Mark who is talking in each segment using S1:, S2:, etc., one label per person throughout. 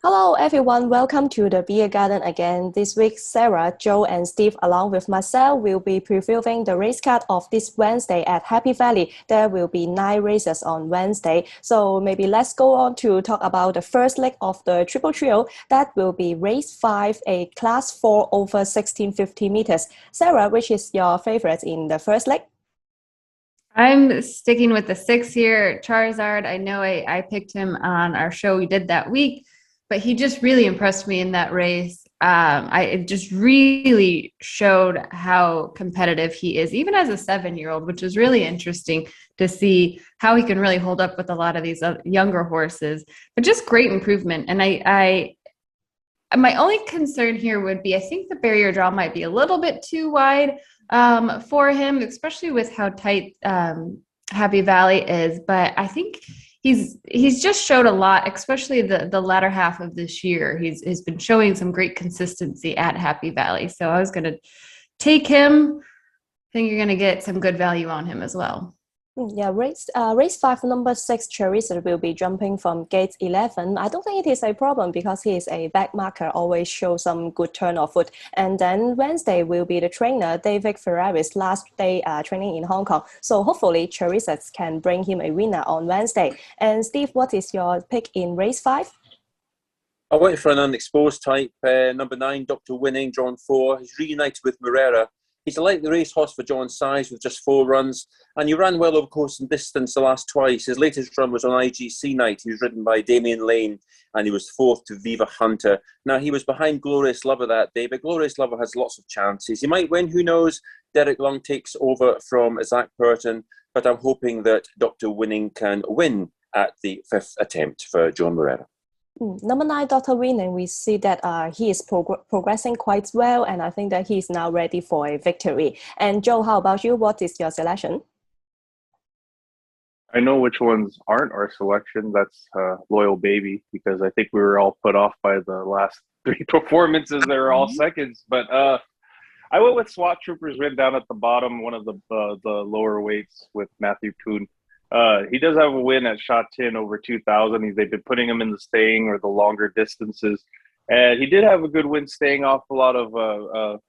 S1: Hello everyone, welcome to the Beer Garden again. This week, Sarah, Joe, and Steve, along with myself, will be previewing the race card of this Wednesday at Happy Valley. There will be 9 races on Wednesday. So maybe let's go on to talk about the first leg of the Triple Trio. That will be race 5, a class 4 over 1650 meters. Sarah, which is your favorite in the first leg?
S2: I'm sticking with the 6 here, Charizard. I know I picked him on our show we did that week, but he just really impressed me in that race. It just really showed how competitive he is, even as a 7-year-old, which is really interesting to see how he can really hold up with a lot of these younger horses, but just great improvement. And my only concern here would be, I think the barrier draw might be a little bit too wide for him, especially with how tight Happy Valley is. But I think he's just showed a lot, especially the latter half of this year. He's been showing some great consistency at Happy Valley. So I was going to take him. I think you're going to get some good value on him as well.
S1: Yeah, race 5, number 6, Charene will be jumping from gate 11. I don't think it is a problem because he is a back marker, always shows some good turn of foot. And then Wednesday will be the trainer, David Ferrari's last day training in Hong Kong. So hopefully Charene can bring him a winner on Wednesday. And Steve, what is your pick in race 5?
S3: I went for an unexposed type, number 9, Dr. Winning, drawn 4. He's reunited with Morera. He's a lightly racehorse for John's size with just 4 runs, and he ran well over course and distance the last twice. His latest run was on IGC night. He was ridden by Damien Lane, and he was 4th to Viva Hunter. Now, he was behind Glorious Lover that day, but Glorious Lover has lots of chances. He might win, who knows? Derek Long takes over from Zach Burton, but I'm hoping that Dr. Winning can win at the 5th attempt for John Morera.
S1: Number 9, Dr. Winning, we see that he is progressing quite well, and I think that he is now ready for a victory. And Joe, how about you? What is your selection?
S4: I know which ones aren't our selection. That's Loyal Baby, because I think we were all put off by the last 3 performances. They were all seconds. But I went with SWAT Troopers written down at the bottom, one of the lower weights with Matthew Poon. He does have a win at Sha Tin over 2,000. They've been putting him in the staying or the longer distances. And he did have a good win staying off a lot of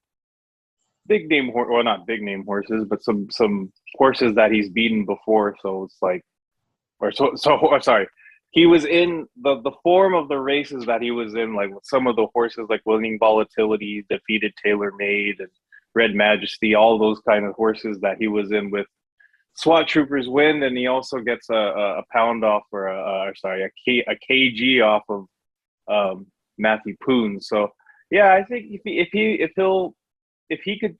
S4: big name, well, not big name horses, but some horses that he's beaten before. So it's like, sorry. He was in the form of the races that he was in, like with some of the horses like Winning Volatility, defeated Tailor Made, and Red Majesty, all those kind of horses that he was in with SWAT Troopers win, and he also gets a pound off, or a kg off of Matthew Poon. So yeah, I think if he could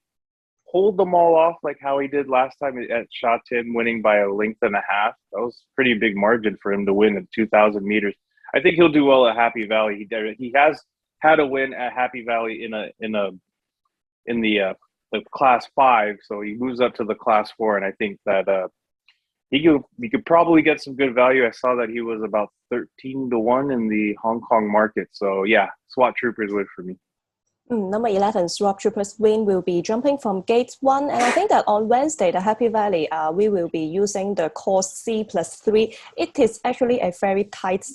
S4: hold them all off like how he did last time at Sha Tin, winning by a length and a half, that was a pretty big margin for him to win at 2,000 meters. I think he'll do well at Happy Valley. He has had a win at Happy Valley in the class 5, so he moves up to the class 4, and I think that he could probably get some good value. I saw that he was about 13-1 in the Hong Kong market. So yeah, SWAT Troopers win for me.
S1: Number 11, SWAT Troopers win will be jumping from gate 1. And I think that on Wednesday, the Happy Valley, we will be using the course C+3. It is actually a very tight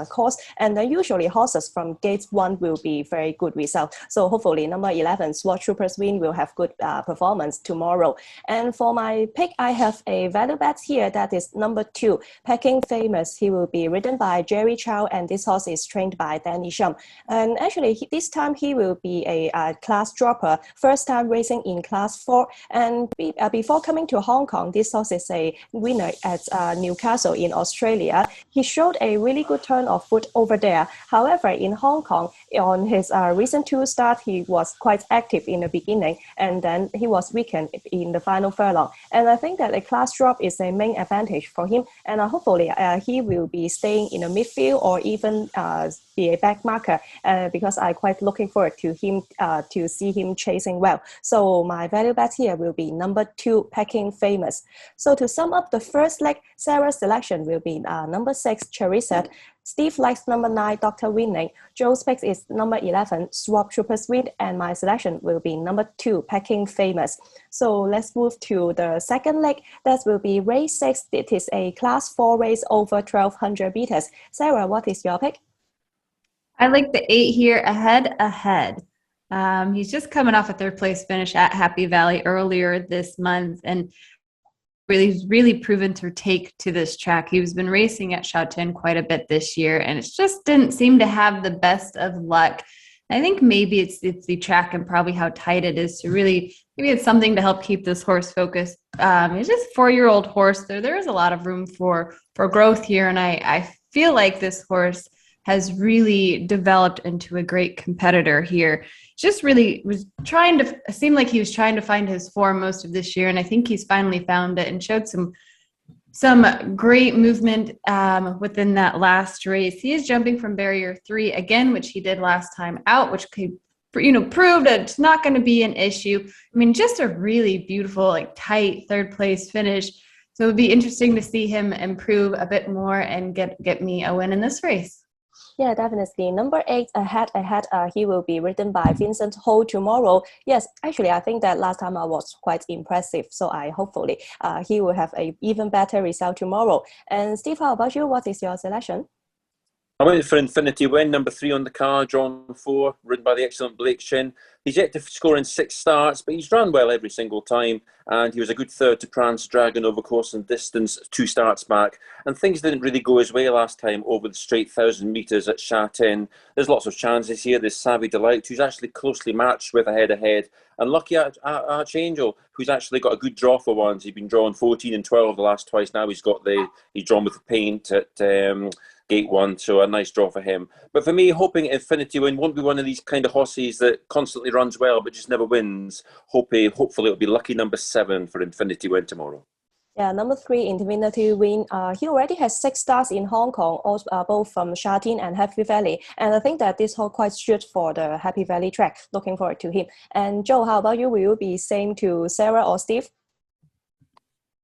S1: course. And then usually horses from gate 1 will be very good result. So hopefully number 11, SWAT Troopers win will have good performance tomorrow. And for my pick, I have a value bet here. That is number 2, Peking Famous. He will be ridden by Jerry Chow, and this horse is trained by Danny Shum. And actually, this time he will be a class dropper, first time racing in class 4, and before coming to Hong Kong, this horse is a winner at Newcastle in Australia. He showed a really good turn of foot over there. However, in Hong Kong, on his recent 2 start, he was quite active in the beginning, and then he was weakened in the final furlong. And I think that a class drop is a main advantage for him, and hopefully he will be staying in the midfield or even be a back marker, because I'm quite looking forward to him to see him chasing well. So my value bet here will be number 2, Peking Famous. So to sum up the first leg, Sarah's selection will be number 6, Charene. Steve likes number 9, Dr. Winning. Joe's pick is number 11, SWAT Troopers win, and my selection will be number 2, Peking Famous. So let's move to the second leg. That will be race 6. It is a class 4 race over 1,200 meters. Sarah, what is your pick?
S2: I like the 8 here, ahead. He's just coming off a 3rd place finish at Happy Valley earlier this month, and he's really proven to take to this track. He's been racing at Charene quite a bit this year, and it just didn't seem to have the best of luck. I think maybe it's the track and probably how tight it is to really, maybe it's something to help keep this horse focused. It's just a 4-year-old horse. There is a lot of room for growth here, and I feel like this horse has really developed into a great competitor here. Just really was it seemed like he was trying to find his form most of this year, and I think he's finally found it and showed some great movement within that last race. He is jumping from barrier 3 again, which he did last time out, which proved that it's not going to be an issue. I mean, just a really beautiful, like tight 3rd place finish. So it would be interesting to see him improve a bit more and get me a win in this race.
S1: Yeah, definitely. Number 8, ahead. He will be ridden by Vincent Ho tomorrow. Yes, actually, I think that last time I was quite impressive. So hopefully he will have a even better result tomorrow. And Steve, how about you? What is your selection?
S3: I went for Infinity Win, number 3 on the card, drawn 4, ridden by the excellent Blake Shin. He's yet to score in 6 starts, but he's run well every single time, and he was a good 3rd to Prance Dragon over course and distance 2 starts back. And things didn't really go his way last time over the straight 1,000 metres at Charene. There's lots of chances here. There's Savvy Delight, who's actually closely matched with ahead, and Lucky Archangel, who's actually got a good draw for once. He's been drawn 14 and 12 the last twice. Now he's drawn with the paint at Gate 1, so a nice draw for him. But for me, hoping Infinity Win won't be one of these kind of horses that constantly runs well but just never wins. Hopefully it'll be lucky number 7 for Infinity Win tomorrow.
S1: Yeah, number 3, Infinity Win. He already has 6 starts in Hong Kong, both from Charene and Happy Valley. And I think that this horse quite suited for the Happy Valley track. Looking forward to him. And Joe, how about you? Will you be same to Sara or Steve?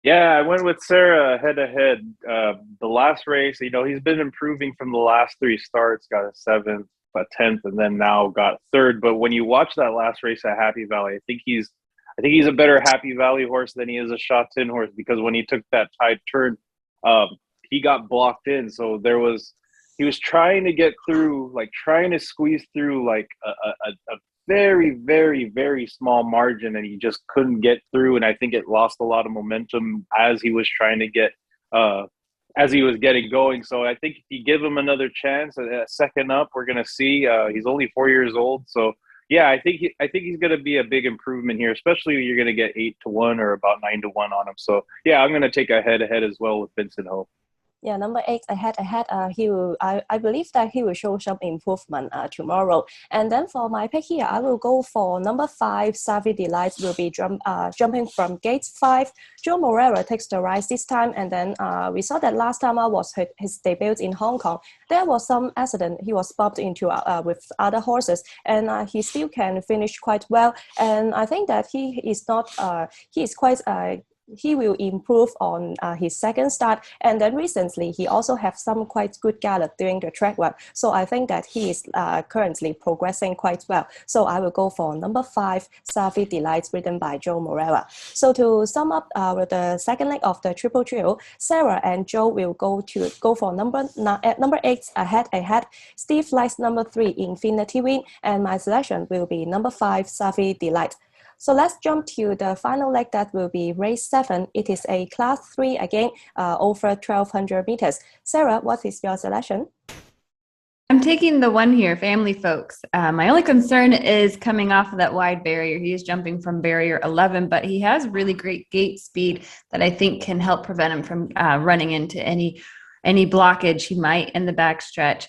S4: Yeah, I went with Sara head-to-head. The last race, he's been improving from the last 3 starts, got a 7th, a 10th, and then now got 3rd. But when you watch that last race at Happy Valley, I think he's a better Happy Valley horse than he is a Charene horse, because when he took that tight turn, he got blocked in. So he was trying to get through, like trying to squeeze through like a very, very, very small margin, and he just couldn't get through. And I think it lost a lot of momentum as he was trying to get, as he was getting going. So I think if you give him another chance, a second up, we're going to see. He's only 4 years old. So yeah, I think he's going to be a big improvement here, especially when you're going to get 8-1 or about 9-1 on him. So yeah, I'm going to take a head-to-head as well with Vincent Ho.
S1: Yeah, number 8 ahead. He will. I believe that he will show some improvement tomorrow. And then for my pick here, I will go for number 5. Savvy Delight will be jumping from gate 5. Joe Morera takes the rise this time, and then we saw that last time was his debut in Hong Kong. There was some accident. He was bumped into with other horses, and he still can finish quite well. And I think that he is not. He is quite. He will improve on his second start, and then recently he also have some quite good gallop during the track run. So I think that he is currently progressing quite well. So I will go for number 5, Savvy Delight, ridden by Joe Morera. So to sum up with the second leg of the triple trio, Sara and Joe will go for number 8 ahead. Steve likes number 3, Infinity Win, and my selection will be number 5, Savvy Delight. So let's jump to the final leg, that will be race 7. It is a class 3 again, over 1,200 meters. Sara, what is your selection?
S2: I'm taking the 1 here, Family Folks. My only concern is coming off of that wide barrier. He is jumping from barrier 11, but he has really great gate speed that I think can help prevent him from running into any blockage he might in the backstretch.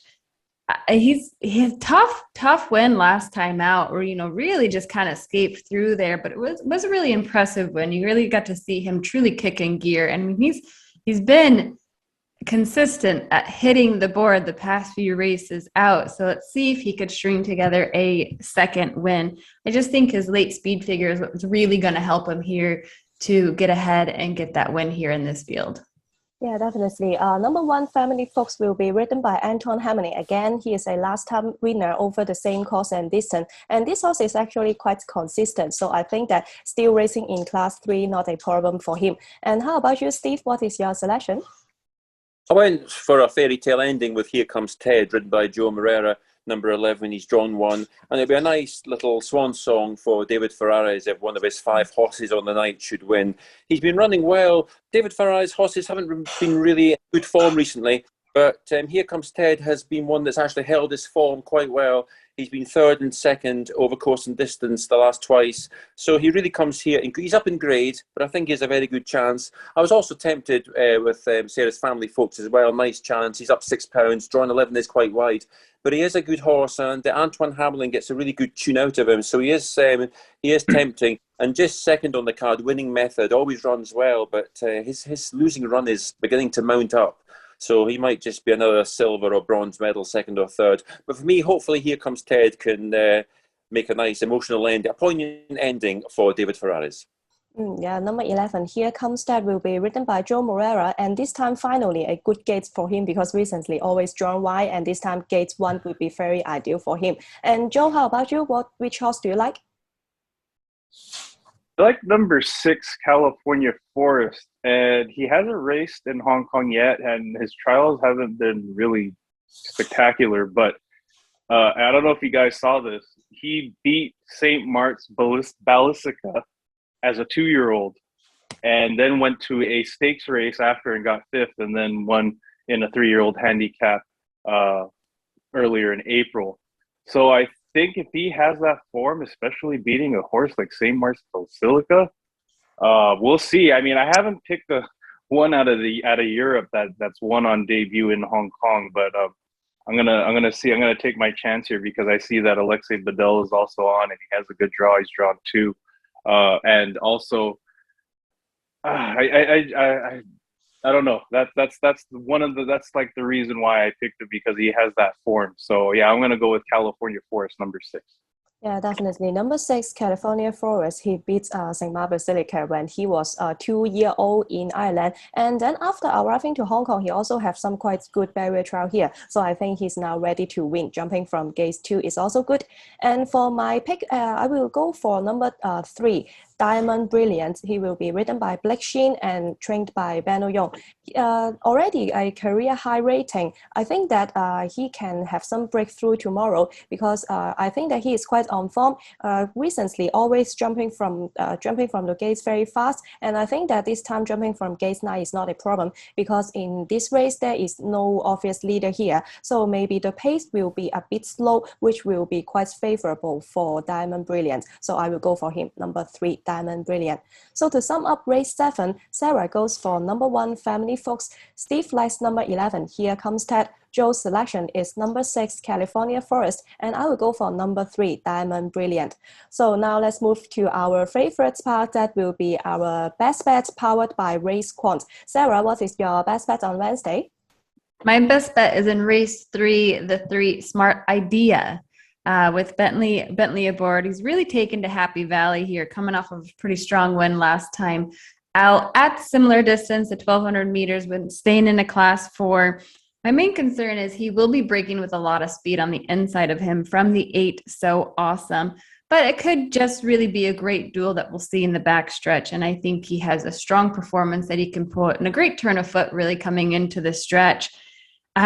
S2: He had tough win last time out, or really just kind of escaped through there, but it was a really impressive win. You really got to see him truly kick in gear, and he's been consistent at hitting the board the past few races out. So let's see if he could string together a second win. I just think his late speed figure is what's really going to help him here to get ahead and get that win here in this field.
S1: Yeah, definitely. Number 1, Family Folks, will be ridden by Anton Hamney. Again, he is a last-time winner over the same course and distance. And this horse is actually quite consistent. So I think that still racing in class 3, not a problem for him. And how about you, Steve? What is your selection?
S3: I went for a fairy tale ending with Here Comes Ted, ridden by Joe Morera. number 11. He's drawn 1. And it'll be a nice little swan song for David Ferraris if one of his 5 horses on the night should win. He's been running well. David Ferraris' horses haven't been really in good form recently, but Here Comes Ted has been one that's actually held his form quite well. He's been 3rd and 2nd over course and distance the last twice. So he really comes here. He's up in grade, but I think he has a very good chance. I was also tempted with Sarah's Family Folks as well. Nice chance. He's up £6. Drawn 11 is quite wide. But he is a good horse, and Antoine Hamlin gets a really good tune out of him. So he is tempting. And just second on the card, Winning Method, always runs well, but his losing run is beginning to mount up. So he might just be another silver or bronze medal, 2nd or 3rd. But for me, hopefully Here Comes Ted can make a nice emotional end, a poignant ending for David Ferraris.
S1: Yeah, number 11, Here Comes Ted will be written by Joe Moreira, and this time finally a good gate for him because recently always drawn wide, and this time gate 1 would be very ideal for him. And Joe, how about you? Which horse do you like?
S4: I like number 6, California Forest, and he hasn't raced in Hong Kong yet, and his trials haven't been really spectacular, but I don't know if you guys saw this. He beat St. Mark's Ballisica as a 2-year-old, and then went to a stakes race after and got 5th, and then won in a 3-year-old handicap earlier in April. So I think if he has that form, especially beating a horse like St. Mark's Basilica, we'll see. I mean, I haven't picked one out of Europe that's won on debut in Hong Kong, but I'm gonna take my chance here because I see that Alexei Bedell is also on and he has a good draw. He's drawn 2, and also I don't know. That's like the reason why I picked it, because he has that form. So yeah, I'm gonna go with California Forest, number 6.
S1: Yeah, definitely. Number 6, California Forest. He beat St. Mark's Basilica when he was 2-year-old in Ireland. And then after arriving to Hong Kong, he also have some quite good barrier trial here. So I think he's now ready to win. Jumping from gate 2 is also good. And for my pick, I will go for number 3, Diamond Brilliant. He will be ridden by Blake Sheen and trained by Benno Yong. Already a career high rating. I think that he can have some breakthrough tomorrow because I think that he is quite on form. Recently, always jumping from the gates very fast, and I think that this time jumping from gate 9 is not a problem because in this race there is no obvious leader here. So maybe the pace will be a bit slow, which will be quite favorable for Diamond Brilliant. So I will go for him, number 3. Diamond Brilliant. So to sum up race 7, Sarah goes for number 1, Family Folks. Steve likes number 11, Here Comes Ted. Joe's selection is number 6, California Forest, and I will go for number 3, Diamond Brilliant. So now let's move to our favorite part, that will be our best bet powered by Racequant. Sarah, what is your best bet on Wednesday?
S2: My best bet is in race 3, the 3 Smart Idea. With Bentley aboard. He's really taken to Happy Valley here, coming off of a pretty strong win last time out at similar distance, the 1,200 meters, when staying in a class 4. My main concern is he will be breaking with a lot of speed on the inside of him from the 8, so awesome. But it could just really be a great duel that we'll see in the backstretch, and I think he has a strong performance that he can put and a great turn of foot really coming into the stretch.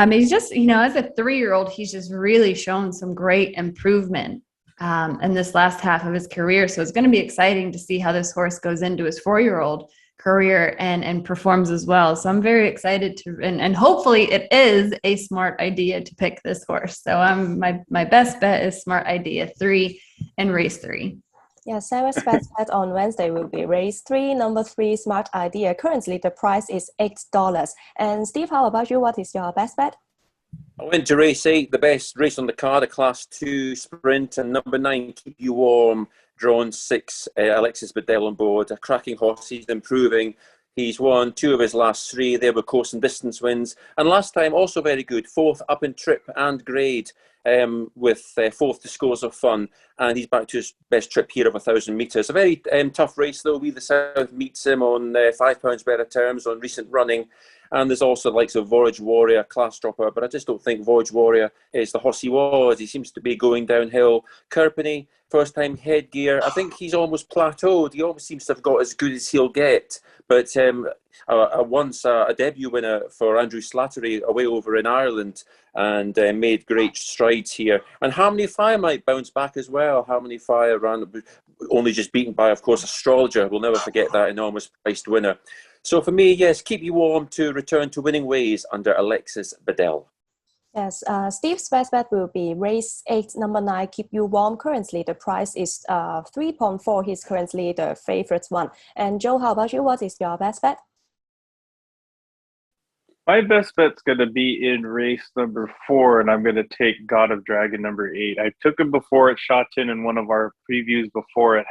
S2: He's just, as a 3-year-old, he's just really shown some great improvement in this last half of his career. So it's going to be exciting to see how this horse goes into his 4-year-old career and performs as well. So I'm very excited to, and hopefully it is a smart idea to pick this horse. So my best bet is Smart Idea 3 in race 3.
S1: Yeah, Sarah's best bet on Wednesday will be race 3, number 3, Smart Idea. Currently, the price is $8. And Steve, how about you? What is your best bet?
S3: I went to race 8, the best race on the card, a class 2 sprint, and number 9, Keep You Warm, drawn 6, Alexis Bedell on board. A cracking horse, he's improving. He's won 2 of his last 3. They were course and distance wins. And last time, also very good, 4th up in trip and grade. With 4th to Scores of Fun, and he's back to his best trip here of 1,000 metres. A very tough race though. We the South meets him on £5 better terms on recent running, And there's also the likes of Voyage Warrior, Class Dropper, but I just don't think Voyage Warrior is the horse he was. He seems to be going downhill. Kerpenny, first time headgear. I think he's almost plateaued. He almost seems to have got as good as he'll get. But once a debut winner for Andrew Slattery away over in Ireland, and made great strides here. And Harmony Fire might bounce back as well. Harmony Fire ran only just beaten by, of course, Astrologer. We'll never forget that enormous priced winner. So for me, yes, keep you warm to return to winning ways under Alexis Bedell.
S1: Yes, Steve's best bet will be race 8, number 9, Keep You Warm. Currently, the price is 3.4. He's currently the favorite one. And Joe, how about you? What is your best bet?
S4: My best bet's going to be in race number 4, and I'm going to take God of Dragon number 8. I took him before at Shotton in one of our previews before it,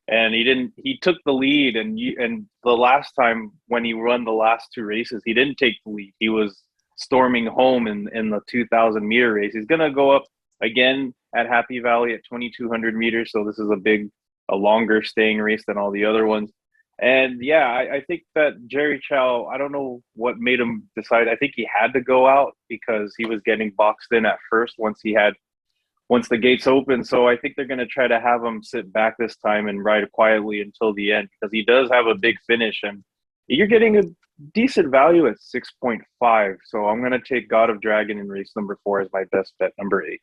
S4: and he took the lead, and the last time when he won the last 2 races, he didn't take the lead. He was storming home in the 2,000 meter race. He's going to go up again at Happy Valley at 2,200 meters. So this is a longer staying race than all the other ones. And yeah, I think that Jerry Chow, I don't know what made him decide. I think he had to go out because he was getting boxed in at first once the gates open. So I think they're going to try to have him sit back this time and ride quietly until the end, because he does have a big finish, and you're getting a decent value at 6.5. So I'm going to take God of Dragon in race number 4 as my best bet, number 8.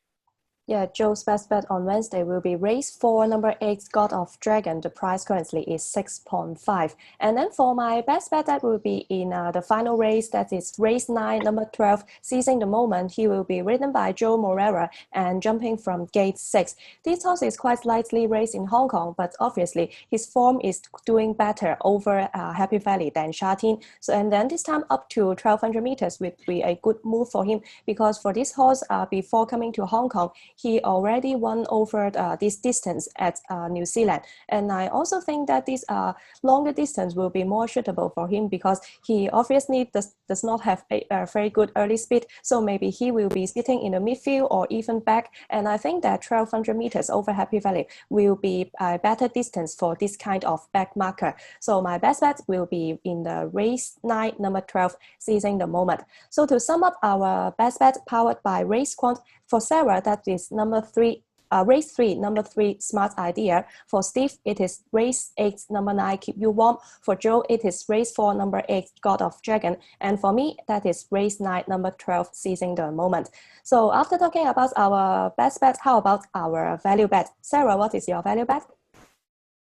S1: Yeah, Joe's best bet on Wednesday will be race 4, number 8, God of Dragon. The price currently is 6.5. And then for my best bet, that will be in the final race, that is race 9, number 12, Seizing the Moment. He will be ridden by Joe Morera and jumping from gate 6. This horse is quite lightly raced in Hong Kong, but obviously his form is doing better over Happy Valley than Charene. So, and then this time up to 1,200 meters would be a good move for him, because for this horse, before coming to Hong Kong, he already won over this distance at New Zealand. And I also think that this longer distance will be more suitable for him, because he obviously does not have a very good early speed. So maybe he will be sitting in the midfield or even back. And I think that 1,200 meters over Happy Valley will be a better distance for this kind of back marker. So my best bet will be in the race 9, number 12, Seizing the Moment. So to sum up our best bet powered by Racequant, for Sara, that is race 3, number 3, Smart Idea. For Steve, it is race 8, number 9, Keep You Warm. For Joe, it is race 4, number 8, God of Dragon. And for me, that is race 9, number 12, Seizing the Moment. So after talking about our best bet, how about our value bet? Sara, what is your value bet?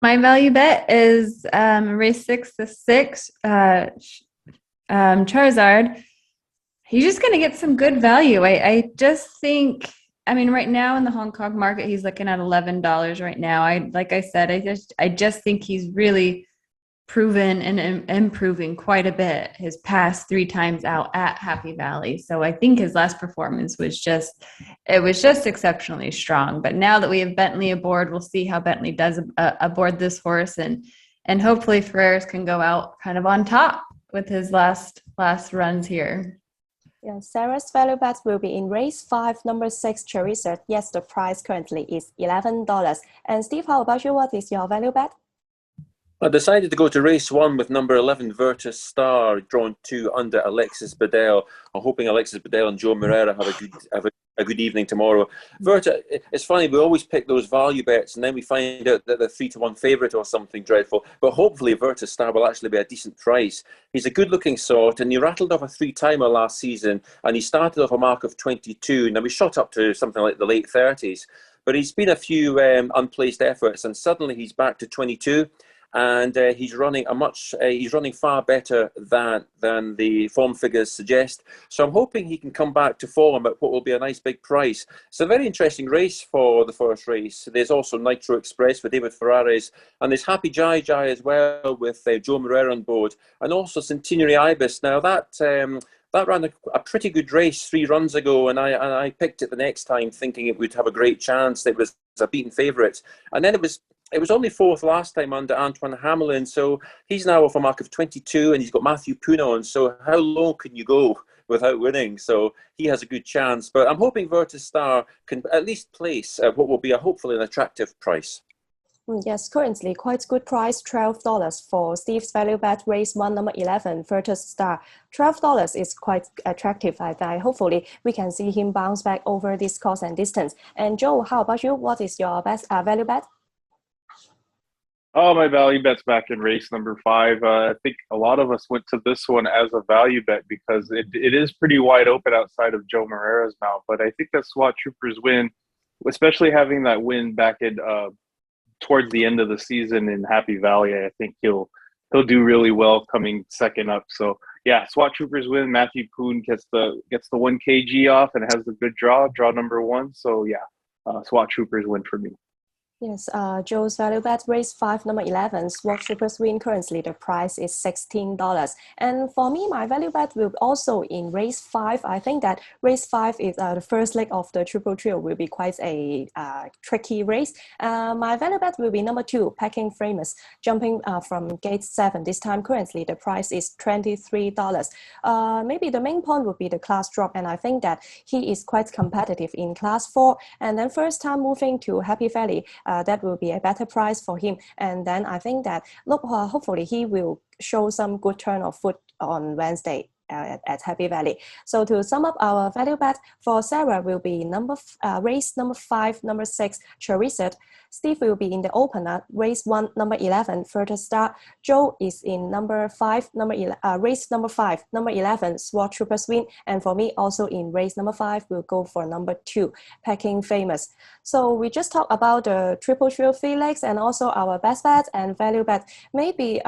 S2: My value bet is race 6, the 6, Charizard. He's just going to get some good value. I just think, I mean, right now in the Hong Kong market, he's looking at $11 right now. Like I said, I just think he's really proven and improving quite a bit his past 3 times out at Happy Valley. So I think his last performance was just exceptionally strong. But now that we have Bentley aboard, we'll see how Bentley does aboard this horse, and hopefully Ferreras can go out kind of on top with his last runs here.
S1: Yeah, Sarah's value bet will be in race 5, number 6, Charene. Yes, the price currently is $11. And Steve, how about you? What is your value bet?
S3: I decided to go to race 1 with number 11, Virtus Star, drawn 2 under Alexis Bedell. I'm hoping Alexis Bedell and Joe Morera have a good evening tomorrow. Virtus, it's funny, we always pick those value bets and then we find out that they're 3-1 favourite or something dreadful. But hopefully Virtus Star will actually be a decent price. He's a good-looking sort, and he rattled off a 3-timer last season, and he started off a mark of 22. Now, we shot up to something like the late 30s, but he's been a few unplaced efforts, and suddenly he's back to 22. And he's running far better than the form figures suggest. So I'm hoping he can come back to form at what will be a nice big price. It's a very interesting race for the first race. There's also Nitro Express with David Ferraris, and there's Happy Jai Jai as well with Joe Morera on board, and also Centenary Ibis. Now that ran a pretty good race 3 runs ago, and I picked it the next time thinking it would have a great chance. It was a beaten favourite, and then it was only 4th last time under Antoine Hamelin, so he's now off a mark of 22, and he's got Matthew Poon on. So how low can you go without winning? So he has a good chance, but I'm hoping Virtus Star can at least place what will be hopefully an attractive price.
S1: Yes, currently quite good price, $12 for Steve's value bet race 1 number 11 Virtus Star. $12 is quite attractive. I hopefully we can see him bounce back over this course and distance. And Joe, how about you? What is your best value bet?
S4: Oh, my value bet's back in race number 5. I think a lot of us went to this one as a value bet because it is pretty wide open outside of Joe Moreira's mouth. But I think that SWAT Troopers win, especially having that win back in towards the end of the season in Happy Valley. I think he'll do really well coming second up. So yeah, SWAT Troopers win. Matthew Poon gets the 1 kg off and has a good draw number 1. So yeah, SWAT Troopers win for me.
S1: Yes, Joe's value bet race 5 number 11 SWAT Troopers win. Currently the price is $16. And for me, my value bet will also in race 5. I think that race 5 is the first leg of the triple trio will be quite a tricky race. My value bet will be number 2 Packing Famous, jumping from gate 7. This time currently the price is $23. Maybe the main point would be the class drop, and I think that he is quite competitive in class 4. And then first time moving to Happy Valley, that will be a better price for him. And then I think that hopefully he will show some good turn of foot on Wednesday at Happy Valley. So to sum up, our value bet for Sara will be race number 5, number 6 Charene. Steve will be in the opener, race 1 number 11 Virtus Star. Joe is in number 5, race number 5 number 11 SWAT Troopers win. And for me also in race number 5 we'll go for number 2 Packing Famous. So we just talked about the triple trio 3 legs and also our best bet and value bet. Maybe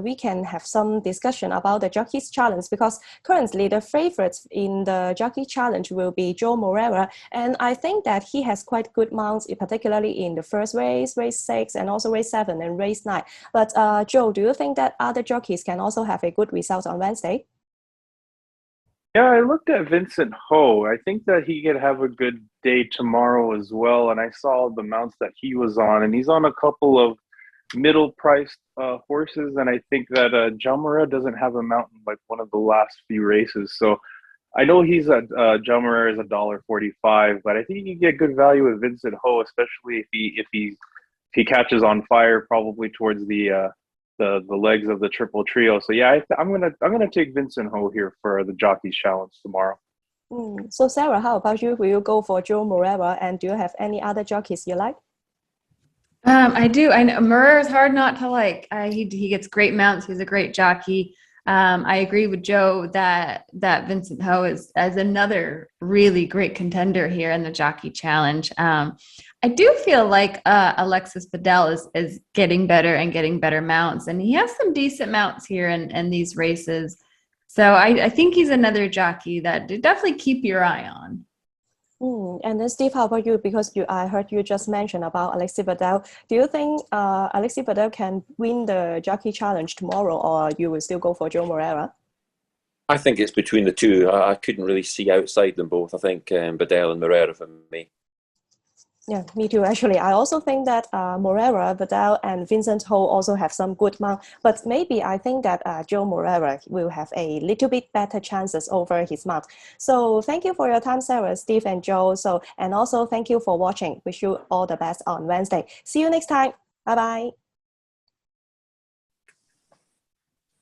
S1: we can have some discussion about the Jockeys Challenge, because currently the favorites in the Jockey Challenge will be Joe Moreira, and I think that he has quite good mounts, particularly in the first race 6, and also race 7 and race 9. But Joe, do you think that other jockeys can also have a good result on Wednesday?
S4: Yeah, I looked at Vincent Ho. I think that he could have a good day tomorrow as well. And I saw the mounts that he was on, and he's on a couple of middle-priced horses. And I think that Jamara doesn't have a mount in like one of the last few races. So I know he's at Jamara is $1.45, but I think you can get good value with Vincent Ho, especially if he catches on fire probably towards the legs of the triple trio. So yeah, I'm gonna take Vincent Ho here for the Jockeys Challenge tomorrow.
S1: So Sara, how about you? Will you go for Joe Moreira, and do you have any other jockeys you like?
S2: I do. I know Moreira is hard not to like. He gets great mounts. He's a great jockey. I agree with Joe that Vincent Ho is as another really great contender here in the Jockey Challenge. I do feel like Alexis Bedell is getting better and getting better mounts, and he has some decent mounts here in these races. So I think he's another jockey that definitely keep your eye on.
S1: And then Steve, how about you? Because I heard you just mention about Alexis Bedell. Do you think Alexis Bedell can win the Jockey Challenge tomorrow, or you will still go for Joe Moreira?
S3: I think it's between the two. I couldn't really see outside them both. I think Bedell and Moreira for me.
S1: Yeah, me too. Actually, I also think that Moreira, Bedell, and Vincent Ho also have some good mount. But maybe I think that Joe Moreira will have a little bit better chances over his mount. So thank you for your time, Sara, Steve, and Joe. And also thank you for watching. Wish you all the best on Wednesday. See you next time. Bye-bye.